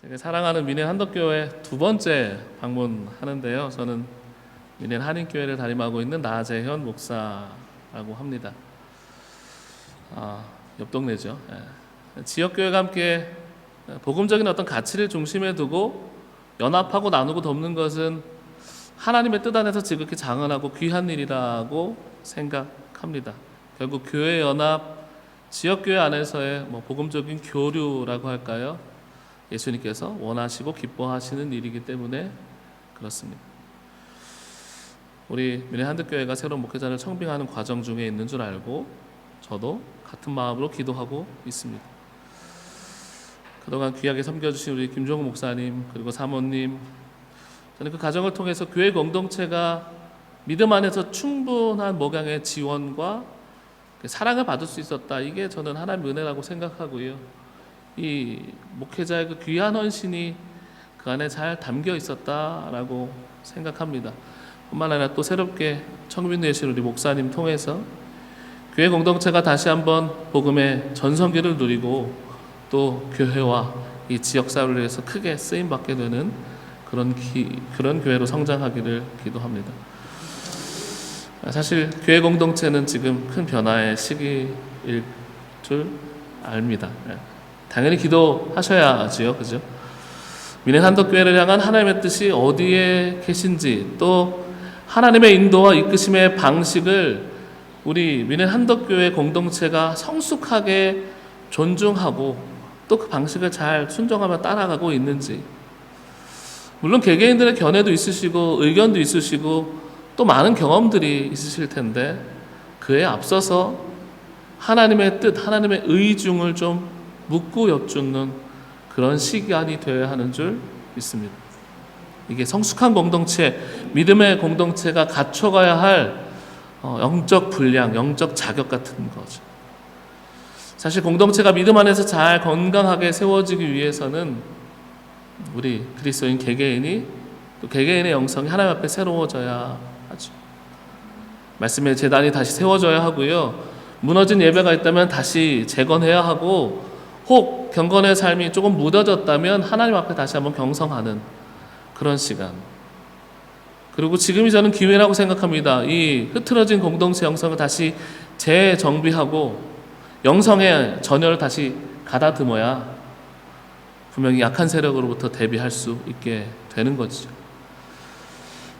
제가 사랑하는 민해 한덕교회 두 번째 방문하는데요. 저는 민해 한인교회를 담임하고 있는 나재현 목사라고 합니다. 옆 동네죠. 지역교회가 함께 복음적인 어떤 가치를 중심에 두고 연합하고 나누고 돕는 것은 하나님의 뜻 안에서 지극히 장언하고 귀한 일이라고 생각합니다. 결국 교회 연합, 지역교회 안에서의 복음적인 교류라고 할까요? 예수님께서 원하시고 기뻐하시는 일이기 때문에 그렇습니다. 우리 민해 한덕교회가 새로운 목회자를 청빙하는 과정 중에 있는 줄 알고 저도 같은 마음으로 기도하고 있습니다. 그동안 귀하게 섬겨주신 우리 김종국 목사님 그리고 사모님, 저는 그 과정을 통해서 교회 공동체가 믿음 안에서 충분한 목양의 지원과 사랑을 받을 수 있었다. 이게 저는 하나님의 은혜라고 생각하고요. 이 목회자의 그 귀한 헌신이 그 안에 잘 담겨 있었다라고 생각합니다. 뿐만 아니라 또 새롭게 청빙되신 우리 목사님 통해서 교회 공동체가 다시 한번 복음의 전성기를 누리고 또 교회와 이 지역사회를 위해서 크게 쓰임받게 되는 그런 교회로 성장하기를 기도합니다. 사실 교회 공동체는 지금 큰 변화의 시기일 줄 압니다. 당연히 기도하셔야지요, 그죠? 민해 한덕교회를 향한 하나님의 뜻이 어디에 계신지, 또 하나님의 인도와 이끄심의 방식을 우리 민해 한덕교회 공동체가 성숙하게 존중하고 또 그 방식을 잘 순종하며 따라가고 있는지. 물론 개개인들의 견해도 있으시고 의견도 있으시고 또 많은 경험들이 있으실 텐데 그에 앞서서 하나님의 뜻, 하나님의 의중을 좀 묻고 여쭙는 그런 시간이 되어야 하는 줄 믿습니다. 이게 성숙한 공동체, 믿음의 공동체가 갖춰가야 할 영적 분량, 영적 자격 같은 거죠. 사실 공동체가 믿음 안에서 잘 건강하게 세워지기 위해서는 우리 그리스도인 개개인이 또 개개인의 영성이 하나님 앞에 새로워져야 하죠. 말씀의 제단이 다시 세워져야 하고요. 무너진 예배가 있다면 다시 재건해야 하고, 혹 경건의 삶이 조금 무뎌졌다면 하나님 앞에 다시 한번 경성하는 그런 시간. 그리고 지금이 저는 기회라고 생각합니다. 이 흐트러진 공동체 영성을 다시 재정비하고 영성의 전열을 다시 가다듬어야 분명히 약한 세력으로부터 대비할 수 있게 되는 거죠.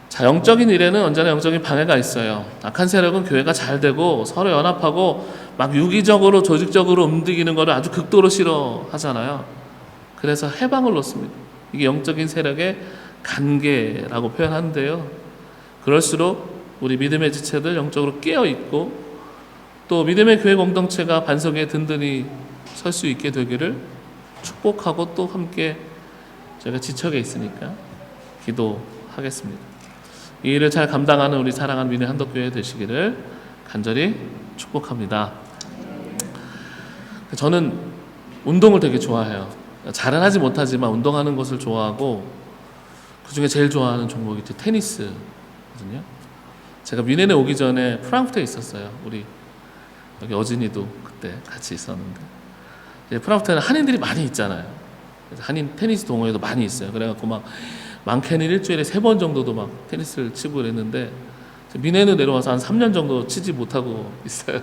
자, 영적인 일에는 언제나 영적인 방해가 있어요. 악한 세력은 교회가 잘 되고 서로 연합하고 막 유기적으로 조직적으로 움직이는 것을 아주 극도로 싫어하잖아요. 그래서 해방을 놓습니다. 이게 영적인 세력의 간계라고 표현하는데요. 그럴수록 우리 믿음의 지체들 영적으로 깨어있고 또 믿음의 교회 공동체가 반석에 든든히 설 수 있게 되기를 축복하고 또 함께 저희가 지척에 있으니까 기도하겠습니다. 이 일을 잘 감당하는 우리 사랑하는 민해 한덕교회 되시기를 간절히 축복합니다. 저는 운동을 되게 좋아해요. 잘은 하지 못하지만 운동하는 것을 좋아하고 그 중에 제일 좋아하는 종목이 테니스거든요. 제가 민해에 오기 전에 프랑크푸르트에 있었어요. 우리 여기 어진이도 그때 같이 있었는데, 프랑크푸르트에는 한인들이 많이 있잖아요. 그래서 한인 테니스 동호회도 많이 있어요. 그래갖고 막 많게는 일주일에 3번 정도도 막 테니스를 치고 그랬는데 민해는 내려와서 한 3년 정도 치지 못하고 있어요.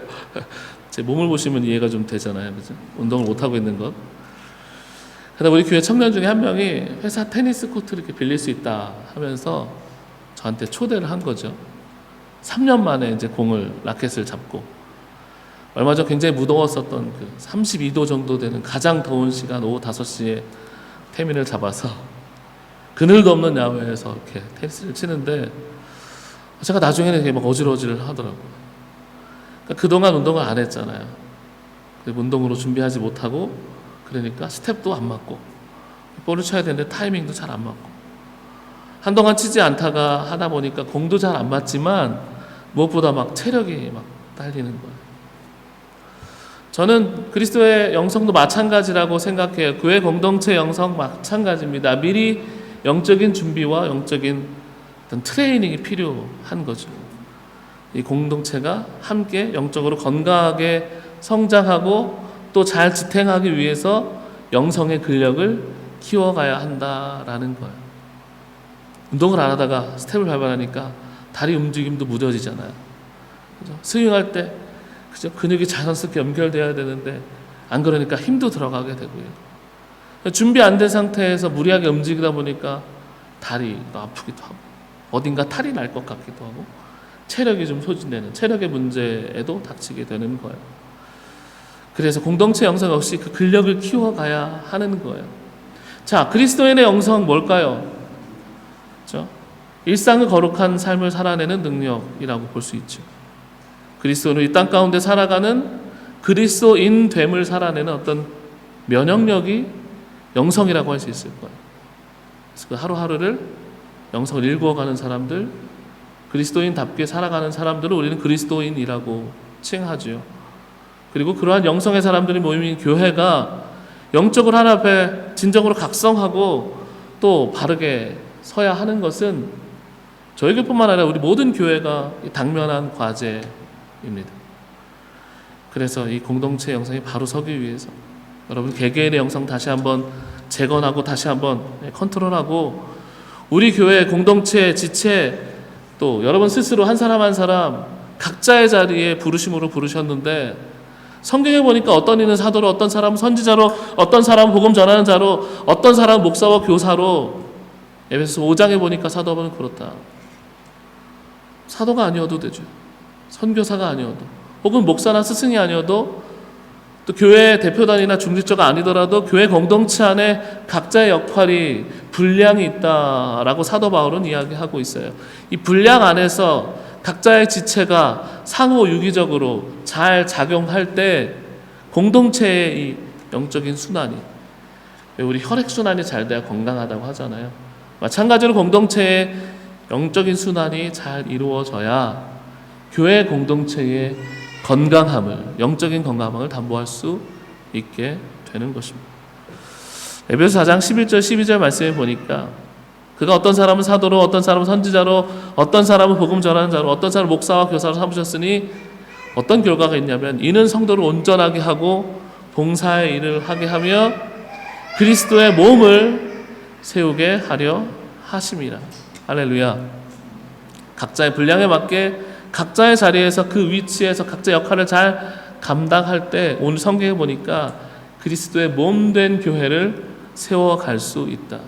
제 몸을 보시면 이해가 좀 되잖아요, 그죠? 운동을 못하고 있는 것. 그러다 우리 교회 청년 중에 한 명이 회사 테니스 코트를 이렇게 빌릴 수 있다 하면서 저한테 초대를 한 거죠. 3년 만에 이제 라켓을 잡고, 얼마 전 굉장히 무더웠었던 그 32도 정도 되는 가장 더운 시간 오후 5시에 태민을 잡아서 그늘도 없는 야외에서 이렇게 테니스를 치는데 제가 나중에는 이게 막 어질어질 하더라고요. 그러니까 그동안 운동을 안 했잖아요. 운동으로 준비하지 못하고, 그러니까 스텝도 안 맞고 볼을 쳐야 되는데 타이밍도 잘 안 맞고 한동안 치지 않다가 하다 보니까 공도 잘 안 맞지만 무엇보다 막 체력이 막 딸리는 거예요. 저는 그리스도의 영성도 마찬가지라고 생각해요. 교회 공동체 영성 마찬가지입니다. 미리 영적인 준비와 영적인 어떤 트레이닝이 필요한 거죠. 이 공동체가 함께 영적으로 건강하게 성장하고 또 잘 지탱하기 위해서 영성의 근력을 키워가야 한다라는 거예요. 운동을 안 하다가 스텝을 밟아나니까 다리 움직임도 무뎌지잖아요. 그죠? 스윙할 때 그죠? 근육이 자연스럽게 연결돼야 되는데 안 그러니까 힘도 들어가게 되고요. 준비 안 된 상태에서 무리하게 움직이다 보니까 다리도 아프기도 하고 어딘가 탈이 날 것 같기도 하고 체력이 좀 소진되는 체력의 문제에도 닥치게 되는 거예요. 그래서 공동체 영성 역시 그 근력을 키워가야 하는 거예요. 자, 그리스도인의 영성은 뭘까요? 그렇죠? 일상의 거룩한 삶을 살아내는 능력이라고 볼 수 있죠. 그리스도는 이 땅 가운데 살아가는 그리스도인 됨을 살아내는 어떤 면역력이 영성이라고 할 수 있을 거예요. 그래서 그 하루하루를 영성을 일구어가는 사람들, 그리스도인답게 살아가는 사람들을 우리는 그리스도인이라고 칭하죠. 그리고 그러한 영성의 사람들이 모이는 교회가 영적으로 하나님 앞에 진정으로 각성하고 또 바르게 서야 하는 것은 저희 교회뿐만 아니라 우리 모든 교회가 당면한 과제입니다. 그래서 이 공동체 영성이 바로 서기 위해서 여러분 개개인의 영성 다시 한번 재건하고 다시 한번 컨트롤하고 우리 교회 공동체 지체 또 여러분 스스로 한 사람 한 사람 각자의 자리에 부르심으로 부르셨는데 성경에 보니까 어떤 이는 사도로 어떤 사람은 선지자로 어떤 사람은 복음 전하는 자로 어떤 사람은 목사와 교사로 에베소서 5장에 보니까 사도는 그렇다. 사도가 아니어도 되죠. 선교사가 아니어도 혹은 목사나 스승이 아니어도 또 교회 대표단이나 중직자가 아니더라도 교회 공동체 안에 각자의 역할이 분량이 있다라고 사도 바울은 이야기하고 있어요. 이 분량 안에서 각자의 지체가 상호 유기적으로 잘 작용할 때 공동체의 이 영적인 순환이 우리 혈액순환이 잘 돼야 건강하다고 하잖아요. 마찬가지로 공동체의 영적인 순환이 잘 이루어져야 교회 공동체의 건강함을 영적인 건강함을 담보할 수 있게 되는 것입니다. 에베소 4장 11절 12절 말씀에 보니까 그가 어떤 사람은 사도로 어떤 사람은 선지자로 어떤 사람은 복음 전하는 자로 어떤 사람은 목사와 교사로 삼으셨으니 어떤 결과가 있냐면 이는 성도를 온전하게 하고 봉사의 일을 하게 하며 그리스도의 몸을 세우게 하려 하심이라. 할렐루야. 각자의 분량에 맞게 각자의 자리에서 그 위치에서 각자 역할을 잘 감당할 때 오늘 성경에 보니까 그리스도의 몸된 교회를 세워갈 수 있다.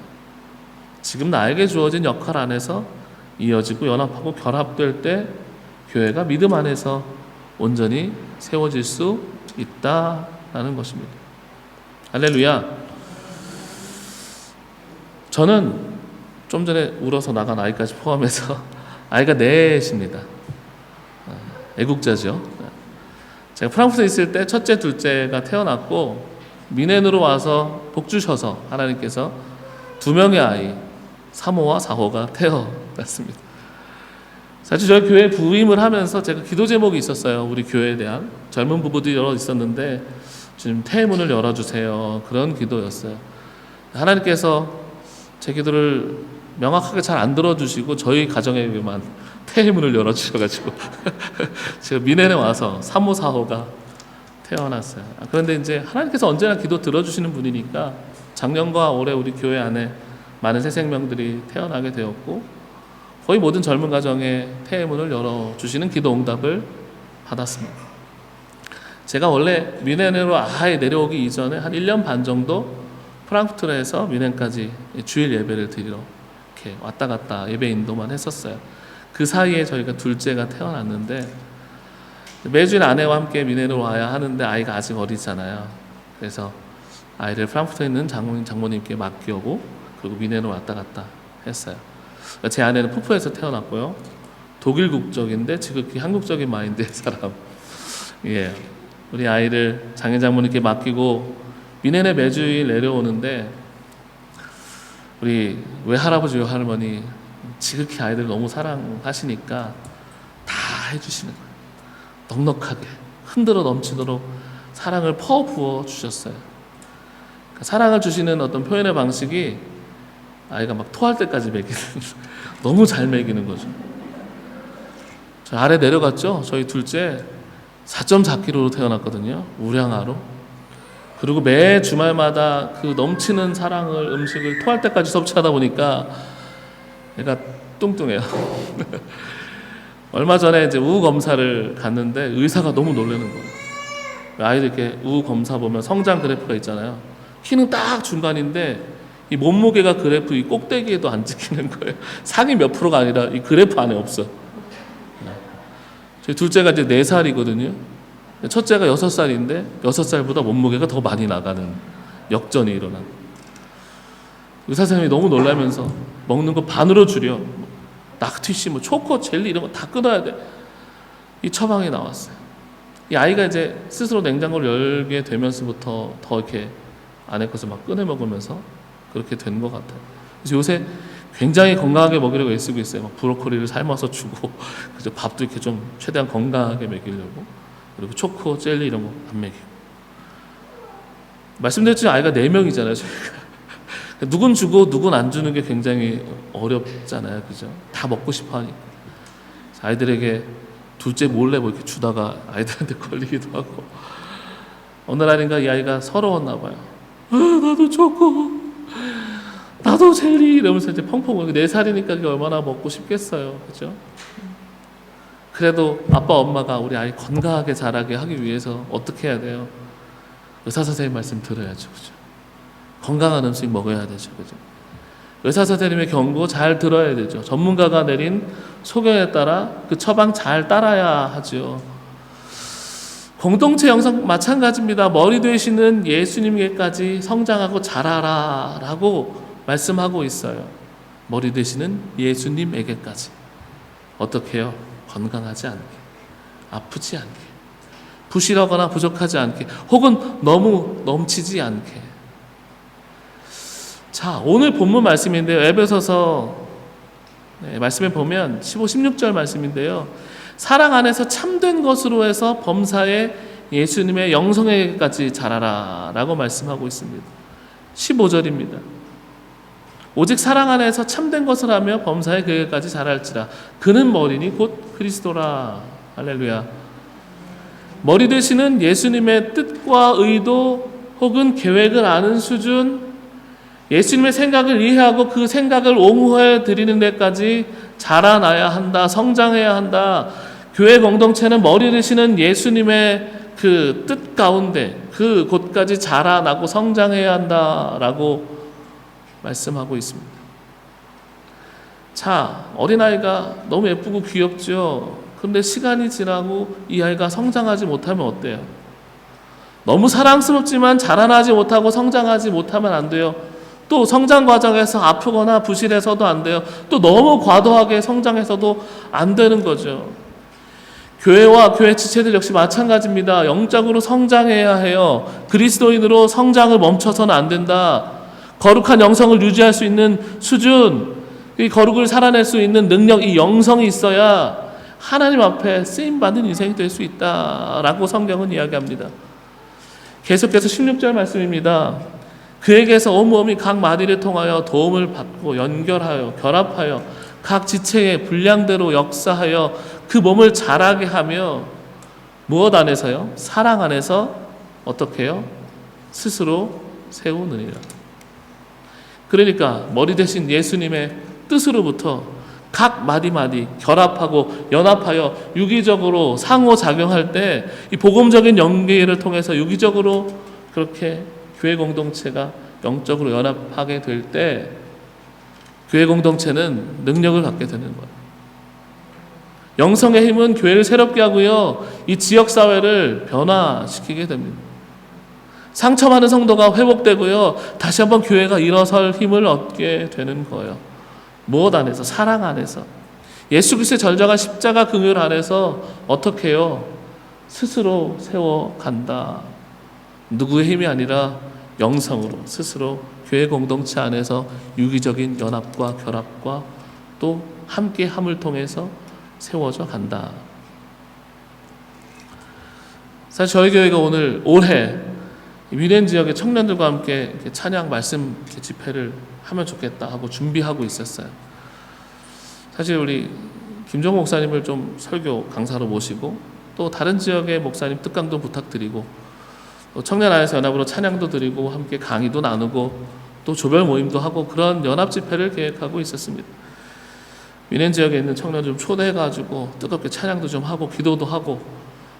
지금 나에게 주어진 역할 안에서 이어지고 연합하고 결합될 때 교회가 믿음 안에서 온전히 세워질 수 있다라는 것입니다. 할렐루야. 저는 좀 전에 울어서 나간 아이까지 포함해서 아이가 넷입니다. 애국자죠. 제가 프랑크푸르트에 있을 때 첫째, 둘째가 태어났고 미넨으로 와서 복 주셔서 하나님께서 두 명의 아이 3호와 4호가 태어났습니다. 사실 저희 교회 부임을 하면서 제가 기도 제목이 있었어요. 우리 교회에 대한 젊은 부부들이 여러 있었는데 주님 태의 문을 열어주세요. 그런 기도였어요. 하나님께서 제 기도를 명확하게 잘 안 들어주시고 저희 가정에게만 태의 문을 열어주셔가지고 제가 미넨에 와서 3호, 4호가 태어났어요. 그런데 이제 하나님께서 언제나 기도 들어주시는 분이니까 작년과 올해 우리 교회 안에 많은 새 생명들이 태어나게 되었고 거의 모든 젊은 가정에 태의 문을 열어주시는 기도 응답을 받았습니다. 제가 원래 미넨으로 아예 내려오기 이전에 한 1년 반 정도 프랑크푸르트에서 미넨까지 주일 예배를 드리러 이렇게 왔다 갔다 예배 인도만 했었어요. 그 사이에 저희가 둘째가 태어났는데 매주일 아내와 함께 미넨으로 와야 하는데 아이가 아직 어리잖아요. 그래서 아이를 프랑크푸르트에 있는 장모님께 맡기고 그리고 미넨으로 왔다 갔다 했어요. 제 아내는 푸푸에서 태어났고요. 독일 국적인데 지극히 한국적인 마인드의 사람. 예, 우리 아이를 장인 장모님께 맡기고 미넨에 매주일 내려오는데 우리 외할아버지 외할머니 지극히 아이들 너무 사랑하시니까 다 해주시는 거예요. 넉넉하게 흔들어 넘치도록 사랑을 퍼부어 주셨어요. 그러니까 사랑을 주시는 어떤 표현의 방식이 아이가 막 토할 때까지 먹이는 너무 잘 먹이는 거죠. 저 아래 내려갔죠. 저희 둘째 4.4kg로 태어났거든요. 우량아로. 그리고 매 주말마다 그 넘치는 사랑을 음식을 토할 때까지 섭취하다 보니까 얘가 뚱뚱해요. 얼마 전에 이제 우우 검사를 갔는데 의사가 너무 놀라는 거예요. 아이들 이렇게 우우 검사 보면 성장 그래프가 있잖아요. 키는 딱 중간인데 이 몸무게가 그래프 이 꼭대기에도 안 찍히는 거예요. 상위 몇 프로가 아니라 이 그래프 안에 없어. 저희 둘째가 이제 4살이거든요. 첫째가 6살인데 6살보다 몸무게가 더 많이 나가는 역전이 일어난. 의사 선생님이 너무 놀라면서 먹는 거 반으로 줄여. 낙티씨, 뭐 초코, 젤리 이런 거 다 끊어야 돼. 이 처방이 나왔어요. 이 아이가 이제 스스로 냉장고를 열게 되면서부터 더 이렇게 안에 것을 막 꺼내 먹으면서 그렇게 된 것 같아요. 그래서 요새 굉장히 건강하게 먹이려고 애쓰고 있어요. 막 브로콜리를 삶아서 주고, 그래서 밥도 이렇게 좀 최대한 건강하게 먹이려고, 그리고 초코, 젤리 이런 거 안 먹이고. 말씀드렸지만 아이가 4명이잖아요. 저희가. 누군 주고 누군 안 주는 게 굉장히 어렵잖아요, 그죠? 다 먹고 싶어 하니까. 아이들에게 둘째 몰래 뭐 이렇게 주다가 아이들한테 걸리기도 하고. 어느 날인가 이 아이가 서러웠나 봐요. 나도 초코, 나도 젤리 이러면서 이제 펑펑 울고 4살이니까 그게 얼마나 먹고 싶겠어요, 그죠? 그래도 아빠 엄마가 우리 아이 건강하게 자라게 하기 위해서 어떻게 해야 돼요? 의사 선생님 말씀 들어야죠, 그죠? 건강한 음식 먹어야 되죠, 그죠? 의사 선생님의 경고 잘 들어야 되죠. 전문가가 내린 소견에 따라 그 처방 잘 따라야 하죠. 공동체 영성 마찬가지입니다. 머리 되시는 예수님께까지 성장하고 자라라 라고 말씀하고 있어요. 머리 되시는 예수님에게까지. 어떻게 해요? 건강하지 않게, 아프지 않게, 부실하거나 부족하지 않게, 혹은 너무 넘치지 않게. 자, 오늘 본문 말씀인데요. 에베소서 말씀에 보면 15, 16절 말씀인데요. 사랑 안에서 참된 것으로 해서 범사에 예수님의 영성에게까지 자라라 라고 말씀하고 있습니다. 15절입니다. 오직 사랑 안에서 참된 것을 하며 범사에 그에게까지 자랄지라. 그는 머리니 곧 그리스도라. 할렐루야. 머리 되시는 예수님의 뜻과 의도 혹은 계획을 아는 수준, 예수님의 생각을 이해하고 그 생각을 옹호해 드리는 데까지 자라나야 한다, 성장해야 한다. 교회 공동체는 머리 되시는 예수님의 그 뜻 가운데 그 곳까지 자라나고 성장해야 한다라고 말씀하고 있습니다. 자, 어린아이가 너무 예쁘고 귀엽죠. 그런데 시간이 지나고 이 아이가 성장하지 못하면 어때요? 너무 사랑스럽지만 자라나지 못하고 성장하지 못하면 안 돼요. 또 성장 과정에서 아프거나 부실해서도 안 돼요. 또 너무 과도하게 성장해서도 안 되는 거죠. 교회와 교회 지체들 역시 마찬가지입니다. 영적으로 성장해야 해요. 그리스도인으로 성장을 멈춰서는 안 된다. 거룩한 영성을 유지할 수 있는 수준, 이 거룩을 살아낼 수 있는 능력, 이 영성이 있어야 하나님 앞에 쓰임받는 인생이 될 수 있다라고 성경은 이야기합니다. 계속해서 16절 말씀입니다. 그에게서 오므오미 각 마디를 통하여 도움을 받고 연결하여 결합하여 각 지체의 분량대로 역사하여 그 몸을 자라게 하며 무엇 안에서요? 사랑 안에서 어떻게 해요? 스스로 세우느니라. 그러니까 머리 대신 예수님의 뜻으로부터 각 마디마디 결합하고 연합하여 유기적으로 상호작용할 때 이 복음적인 연계를 통해서 유기적으로 그렇게 교회 공동체가 영적으로 연합하게 될 때 교회 공동체는 능력을 갖게 되는 거예요. 영성의 힘은 교회를 새롭게 하고요, 이 지역사회를 변화시키게 됩니다. 상처받은 성도가 회복되고요, 다시 한번 교회가 일어설 힘을 얻게 되는 거예요. 무엇 안에서? 사랑 안에서. 예수 그리스도의 절정한 십자가 긍휼 안에서 어떻게 해요? 스스로 세워간다. 누구의 힘이 아니라 영성으로 스스로 교회 공동체 안에서 유기적인 연합과 결합과 또 함께함을 통해서 세워져 간다. 사실 저희 교회가 올해 위례 지역의 청년들과 함께 찬양 말씀 집회를 하면 좋겠다 하고 준비하고 있었어요. 사실 우리 김종호 목사님을 좀 설교 강사로 모시고 또 다른 지역의 목사님 특강도 부탁드리고 또 청년 안에서 연합으로 찬양도 드리고 함께 강의도 나누고 또 조별 모임도 하고 그런 연합 집회를 계획하고 있었습니다. 민행 지역에 있는 청년 좀 초대해가지고 뜨겁게 찬양도 좀 하고 기도도 하고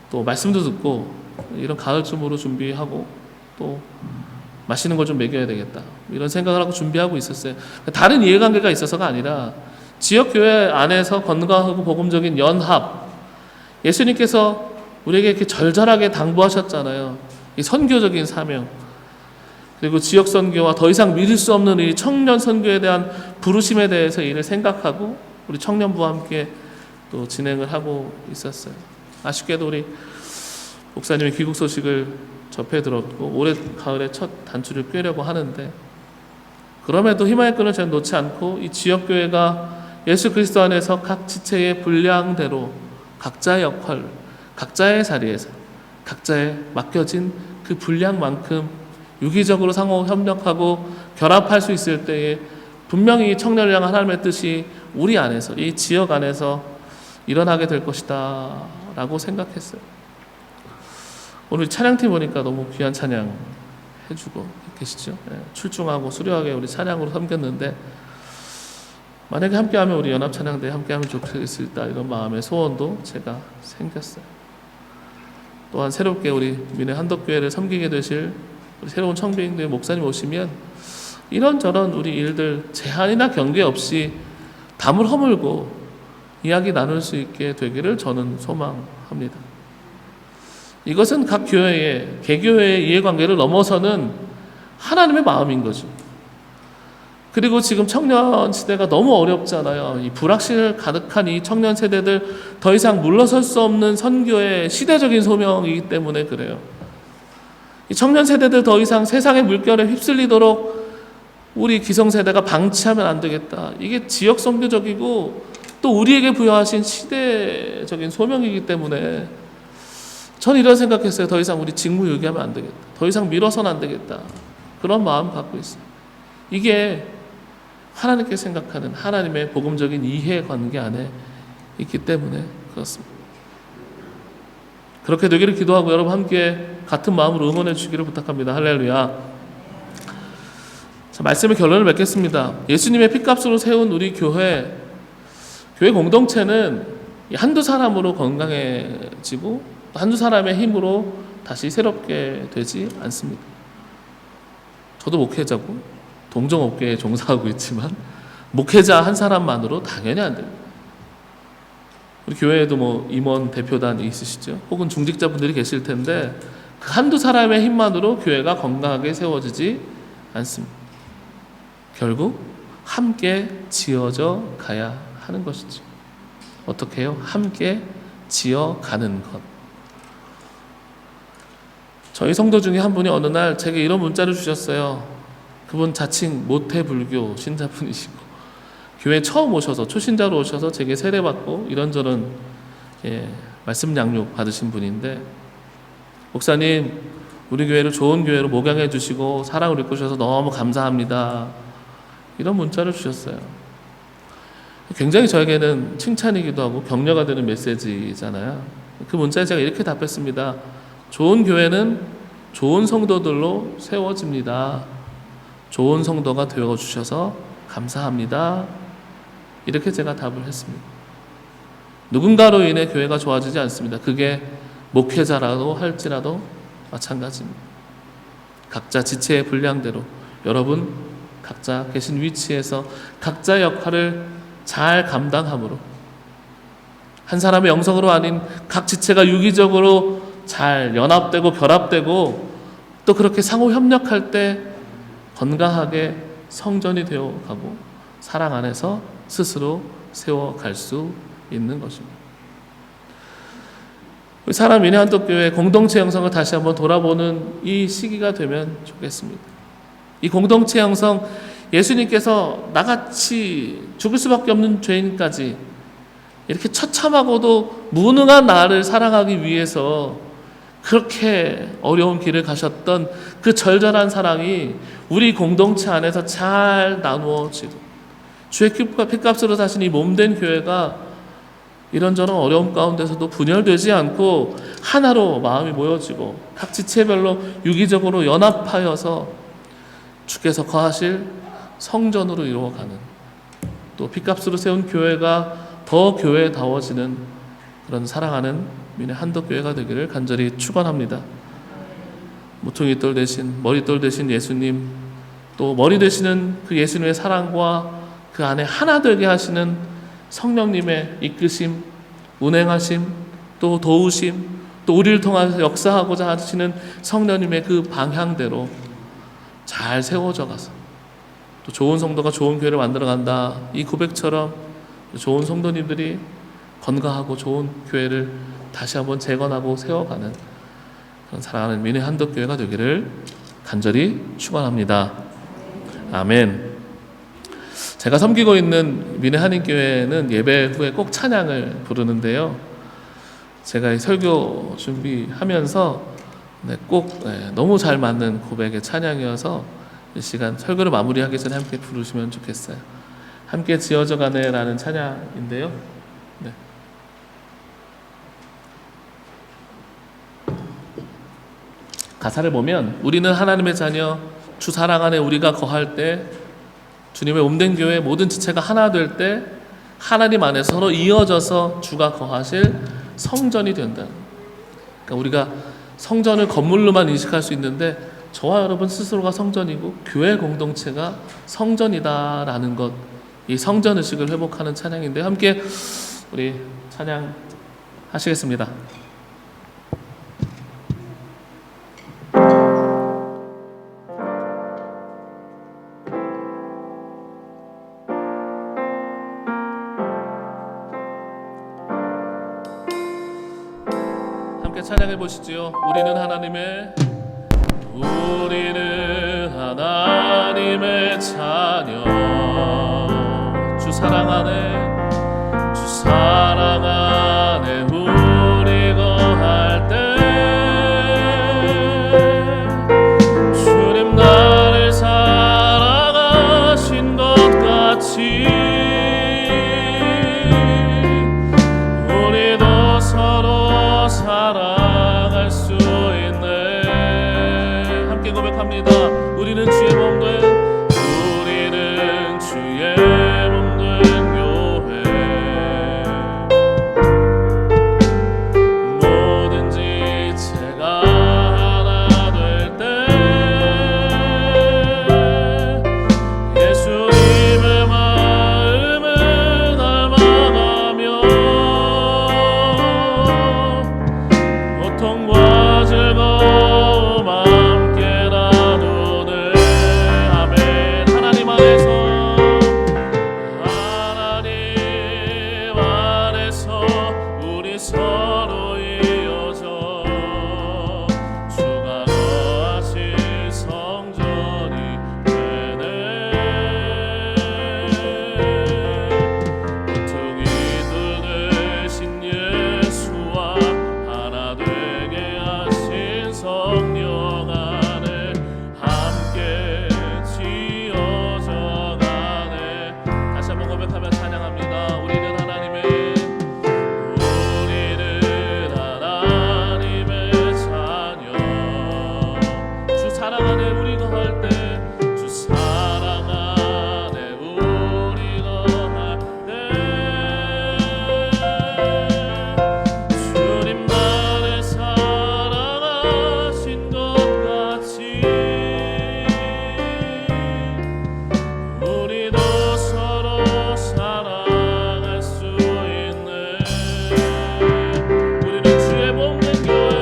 또 말씀도 듣고 이런 가을쯤으로 준비하고 또 맛있는 걸 좀 먹여야 되겠다 이런 생각을 하고 준비하고 있었어요. 다른 이해관계가 있어서가 아니라 지역교회 안에서 건강하고 복음적인 연합, 예수님께서 우리에게 이렇게 절절하게 당부하셨잖아요. 이 선교적인 사명, 그리고 지역 선교와 더 이상 믿을 수 없는 이 청년 선교에 대한 부르심에 대해서 이를 생각하고 우리 청년부와 함께 또 진행을 하고 있었어요. 아쉽게도 우리 목사님의 귀국 소식을 접해 들었고 올해 가을에 첫 단추를 꿰려고 하는데, 그럼에도 희망의 끈을 잘 놓지 않고 이 지역교회가 예수 그리스도 안에서 각 지체의 분량대로 각자의 역할, 각자의 자리에서 각자의 맡겨진 그 분량만큼 유기적으로 상호 협력하고 결합할 수 있을 때에 분명히 청년을 향한 하나님의 뜻이 우리 안에서, 이 지역 안에서 일어나게 될 것이다 라고 생각했어요. 오늘 찬양팀 보니까 너무 귀한 찬양 해주고 계시죠. 출중하고 수려하게 우리 찬양으로 섬겼는데, 만약에 함께하면 우리 연합찬양대에 함께하면 좋겠다 이런 마음의 소원도 제가 생겼어요. 또한 새롭게 우리 민의 한덕교회를 섬기게 되실 우리 새로운 청빙대 목사님 오시면 이런저런 우리 일들 제한이나 경계 없이 담을 허물고 이야기 나눌 수 있게 되기를 저는 소망합니다. 이것은 각 교회의, 개교회의 이해관계를 넘어서는 하나님의 마음인 거죠. 그리고 지금 청년 시대가 너무 어렵잖아요. 이 불확실 가득한 이 청년 세대들 더 이상 물러설 수 없는 선교의 시대적인 소명이기 때문에 그래요. 이 청년 세대들 더 이상 세상의 물결에 휩쓸리도록 우리 기성세대가 방치하면 안 되겠다. 이게 지역 선교적이고 또 우리에게 부여하신 시대적인 소명이기 때문에 저는 이런 생각했어요. 더 이상 우리 직무 유기하면 안 되겠다. 더 이상 밀어서는 안 되겠다. 그런 마음 갖고 있어요. 이게 하나님께 생각하는 하나님의 복음적인 이해관계 안에 있기 때문에 그렇습니다. 그렇게 되기를 기도하고 여러분 함께 같은 마음으로 응원해 주시기를 부탁합니다. 할렐루야. 자, 말씀의 결론을 맺겠습니다. 예수님의 피값으로 세운 우리 교회 공동체는 한두 사람으로 건강해지고 한두 사람의 힘으로 다시 새롭게 되지 않습니다. 저도 목회자고 동종업계에 종사하고 있지만 목회자 한 사람만으로 당연히 안 됩니다. 우리 교회에도 뭐 임원 대표단이 있으시죠? 혹은 중직자분들이 계실 텐데 그 한두 사람의 힘만으로 교회가 건강하게 세워지지 않습니다. 결국 함께 지어져 가야 하는 것이죠. 어떻게 해요? 함께 지어가는 것. 저희 성도 중에 한 분이 어느 날 제게 이런 문자를 주셨어요. 그분 자칭 모태불교 신자분이시고 교회 처음 오셔서 초신자로 오셔서 제게 세례받고 이런저런 말씀 양육 받으신 분인데, 목사님 우리 교회를 좋은 교회로 목양해 주시고 사랑을 이끌어주셔서 너무 감사합니다. 이런 문자를 주셨어요. 굉장히 저에게는 칭찬이기도 하고 격려가 되는 메시지잖아요. 그 문자에 제가 이렇게 답했습니다. 좋은 교회는 좋은 성도들로 세워집니다. 좋은 성도가 되어주셔서 감사합니다. 이렇게 제가 답을 했습니다. 누군가로 인해 교회가 좋아지지 않습니다. 그게 목회자라도 할지라도 마찬가지입니다. 각자 지체의 분량대로 여러분 각자 계신 위치에서 각자의 역할을 잘 감당함으로 한 사람의 영성으로 아닌 각 지체가 유기적으로 잘 연합되고 결합되고 또 그렇게 상호 협력할 때 건강하게 성전이 되어가고 사랑 안에서 스스로 세워갈 수 있는 것입니다. 사람 민의 한덕교회 공동체 형성을 다시 한번 돌아보는 이 시기가 되면 좋겠습니다. 이 공동체 형성, 예수님께서 나같이 죽을 수밖에 없는 죄인까지 이렇게 처참하고도 무능한 나를 사랑하기 위해서 그렇게 어려운 길을 가셨던 그 절절한 사랑이 우리 공동체 안에서 잘 나누어지고 주의 피값으로 사신 이 몸된 교회가 이런저런 어려움 가운데서도 분열되지 않고 하나로 마음이 모여지고 각 지체별로 유기적으로 연합하여서 주께서 거하실 성전으로 이루어가는, 또 핏값으로 세운 교회가 더 교회다워지는 그런 사랑하는 민의 한덕교회가 되기를 간절히 축원합니다. 모퉁이돌 대신 머릿돌 대신 예수님, 또 머리 되시는 그 예수님의 사랑과 그 안에 하나 되게 하시는 성령님의 이끄심, 운행하심, 또 도우심, 또 우리를 통해서 역사하고자 하시는 성령님의 그 방향대로 잘 세워져 가서 또 좋은 성도가 좋은 교회를 만들어간다, 이 고백처럼 좋은 성도님들이 건강하고 좋은 교회를 다시 한번 재건하고 세워가는 그런 사랑하는 민의 한덕교회가 되기를 간절히 축원합니다. 아멘. 제가 섬기고 있는 민의 한인교회는 예배 후에 꼭 찬양을 부르는데요, 제가 설교 준비하면서 꼭 너무 잘 맞는 고백의 찬양이어서 이 시간 설교를 마무리하기 전에 함께 부르시면 좋겠어요. 함께 지어져 가네 라는 찬양인데요, 가사를 보면 우리는 하나님의 자녀, 주 사랑 안에 우리가 거할 때, 주님의 몸된 교회 모든 지체가 하나 될 때 하나님 안에 서로 이어져서 주가 거하실 성전이 된다. 그러니까 우리가 성전을 건물로만 인식할 수 있는데 저와 여러분 스스로가 성전이고 교회 공동체가 성전이다라는 것, 이 성전의식을 회복하는 찬양인데 함께 우리 찬양 하시겠습니다. 함께 찬양해 보시지요. 우리는 하나님의 자녀, 주 사랑 안에 우리 거할 때, 주님 나를 사랑하신 것 같이 우리도 서로 사랑할 수 있네. 함께 고백합니다. 우리는 주의 몸된 교회, 모든 지체가 하나 될 때 예수님의 마음을 닮아가며 고통과 즐거움 함께 나누네. 아멘. 하나님 안에서 우리 서로 이어져 주가 거하실 성전이 되네. 모퉁이돌 대신 예수와 하나 되게 하신 성령 안에 함께 지어져 가네. 다시 한번 고백하며 찬양합니다. 우리는 하나님의 자녀, 주 사랑 안에 우리 거할 때, 주 사랑 안에 우리 거할 때, 주님 나를 사랑하신 것 같이 우리도 서로 사랑할 수 있네. 우리는 주의 몸된 교회,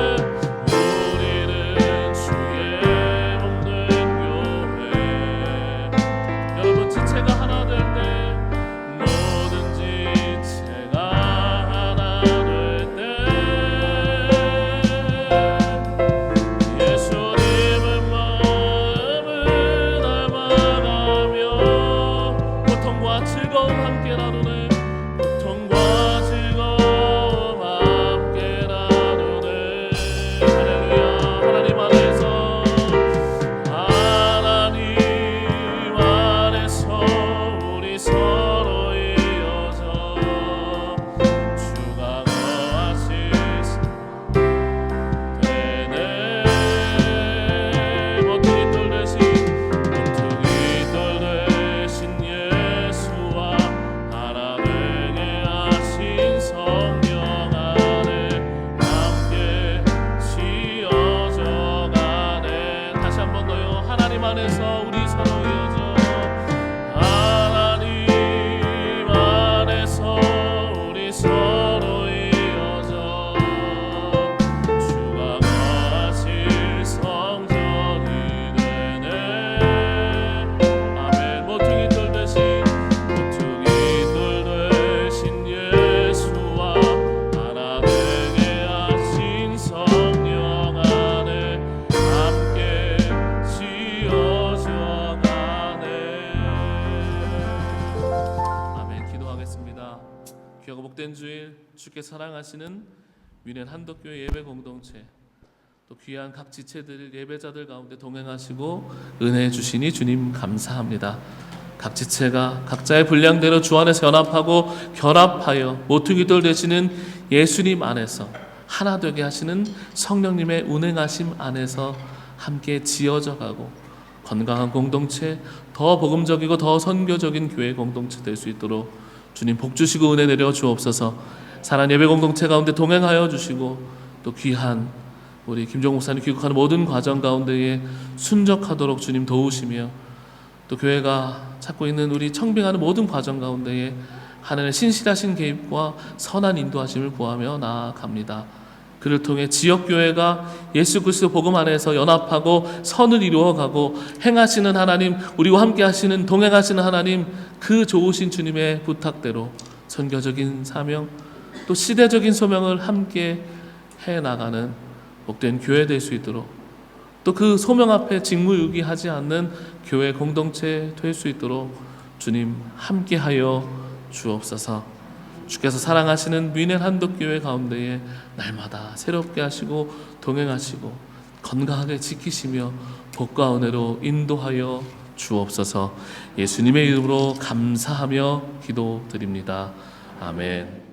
여러분 지체가 하나 될 때, 모든 지체가 하나 될 때 예수님의 마음을 닮아가며 고통과 즐거움 함께 나누네. 고통과 즐거움 함께 나누네. 할렐루야. 하나님 안에서 우리 서로 이어져 주 귀하고 복된 주일, 주께 사랑하시는 위넨 한덕교회 예배 공동체, 또 귀한 각 지체들 예배자들 가운데 동행하시고 은혜 주시니 주님 감사합니다. 각 지체가 각자의 분량대로 주 안에서 연합하고 결합하여 모퉁이돌 되시는 예수님 안에서 하나 되게 하시는 성령님의 운행하심 안에서 함께 지어져 가고 건강한 공동체, 더 복음적이고 더 선교적인 교회 공동체 될 수 있도록 주님 복 주시고 은혜 내려 주옵소서. 사랑 예배 공동체 가운데 동행하여 주시고 또 귀한 우리 김종 목사님 귀국하는 모든 과정 가운데에 순적하도록 주님 도우시며 또 교회가 찾고 있는 우리 청빙하는 모든 과정 가운데에 하나님의 신실하신 개입과 선한 인도하심을 구하며 나아갑니다. 그를 통해 지역교회가 예수 그리스도 복음 안에서 연합하고 선을 이루어가고 행하시는 하나님, 우리와 함께 하시는 동행하시는 하나님, 그 좋으신 주님의 부탁대로 선교적인 사명 또 시대적인 소명을 함께 해나가는 복된 교회 될 수 있도록 또 그 소명 앞에 직무유기하지 않는 교회 공동체 될 수 있도록 주님 함께하여 주옵소서. 주께서 사랑하시는 위넨 한덕교회 가운데에 날마다 새롭게 하시고 동행하시고 건강하게 지키시며 복과 은혜로 인도하여 주옵소서. 예수님의 이름으로 감사하며 기도드립니다. 아멘.